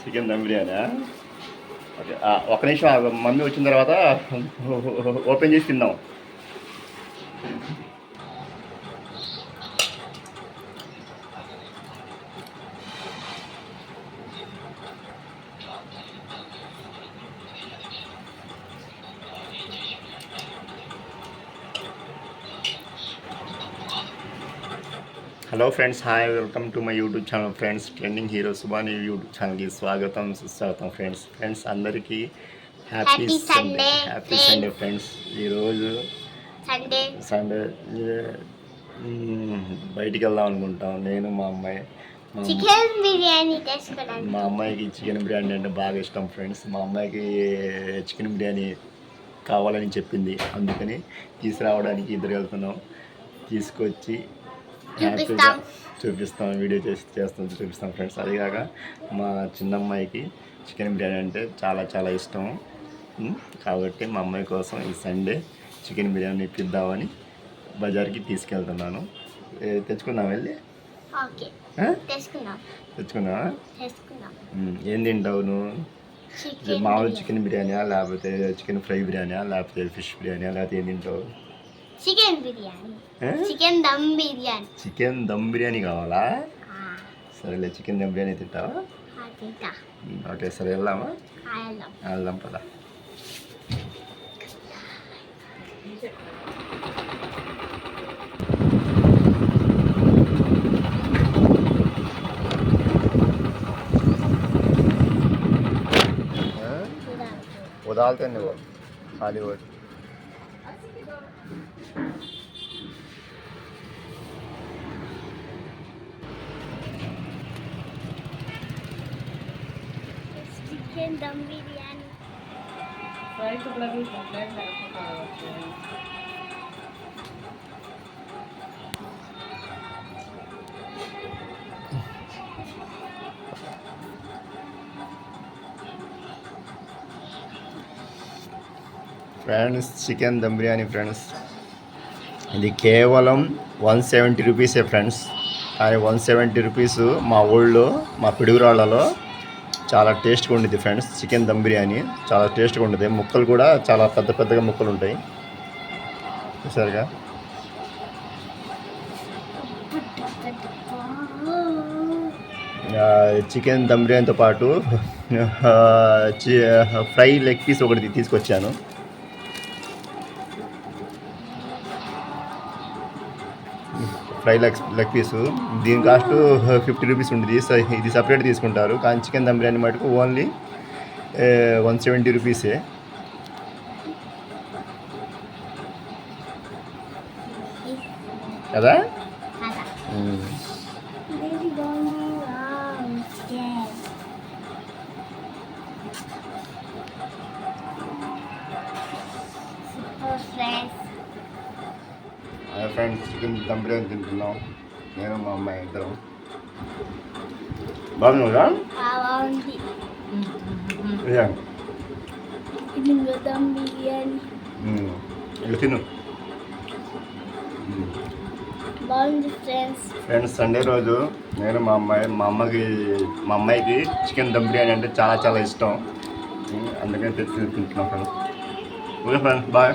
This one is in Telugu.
చికెన్ దమ్ బిర్యానీ. ఓకే, ఒక నిమిషం మమ్మీ వచ్చిన తర్వాత ఓపెన్ చేసి తిందాం. Hello friends, hi, welcome to my YouTube channel friends. Trending hero Subani YouTube ఛానల్కి స్వాగతం, సుస్వాగతం ఫ్రెండ్స్ అందరికీ హ్యాపీ సండే ఫ్రెండ్స్. ఈరోజు సండే బయటికి వెళ్దాం అనుకుంటాం. నేను మా అమ్మాయి. మా అమ్మాయికి చికెన్ బిర్యానీ అంటే బాగా ఇష్టం ఫ్రెండ్స్. మా అమ్మాయికి చికెన్ బిర్యానీ కావాలని చెప్పింది, అందుకని తీసుకురావడానికి ఇద్దరు వెళ్తున్నాం. తీసుకొచ్చి హ్యాపీగా చూపిస్తాం, వీడియో చూపిస్తాం ఫ్రెండ్స్. అదిగాక మా చిన్నమ్మాయికి చికెన్ బిర్యానీ అంటే చాలా చాలా ఇష్టం. కాబట్టి మా అమ్మాయి కోసం ఈ సండే చికెన్ బిర్యానీ ఇప్పిద్దామని బజార్కి తీసుకెళ్తున్నాను. తెచ్చుకుందాం వెళ్ళి. తెచ్చుకున్నావా? ఏం తింటావు నువ్వు? మామూలు చికెన్ బిర్యానీయా, లేకపోతే చికెన్ ఫ్రై బిర్యానీయా, లేకపోతే ఫిష్ బిర్యానీయా, లేకపోతే ఏం తింటావు? చికెన్ బిర్యానీ. చికెన్ దమ్ బిర్యానీ కావాలా? సరేలే, చికెన్ దమ్ బిర్యానీ తింటావా? ఓకే, సరే వెళ్దామా? వెళ్దాం పదా. ఉదాలతో నువ్వు హాలీవుడ్. चिकन दम बिरयानी फ्राई तो लगी कंप्लीट है। Friends, chicken dum biryani friends, ఇది కేవలం 170 రూపీసే ఫ్రెండ్స్. కానీ 170 రూపీస్ మా ఊళ్ళో, మా పిడుగురాళ్ళలో చాలా టేస్ట్గా ఉండేది ఫ్రెండ్స్. చికెన్ దమ్ బిర్యానీ చాలా టేస్ట్గా ఉండేది. ముక్కలు కూడా చాలా పెద్ద పెద్దగా ముక్కలు ఉంటాయి చూసారుగా. చికెన్ దమ్ బిర్యానీతో పాటు ఫ్రై లెగ్ పీస్ ఒకటి తీసుకొచ్చాను. ఫ్రై లెగ్ పీసు, దీని కాస్ట్ 50 రూపీస్ ఉండేది. ఇది సపరేట్ తీసుకుంటారు. కానీ చికెన్ దమ్ బిర్యానీ మటుకు ఓన్లీ 170 రూపీసే. కదా? ఫ్రెండ్స్, చికెన్ దమ్ బిర్యానీ తింటున్నాం నేను మా అమ్మాయి ఇద్దరం. బాగుందా? ఇలా తిను ఫ్రెండ్స్. సండే రోజు నేను మా అమ్మాయికి చికెన్ దమ్ బిర్యానీ అంటే చాలా చాలా ఇష్టం. అందుకని తెచ్చి తింటున్నాం ఫ్రెండ్స్. Okay friends, bye.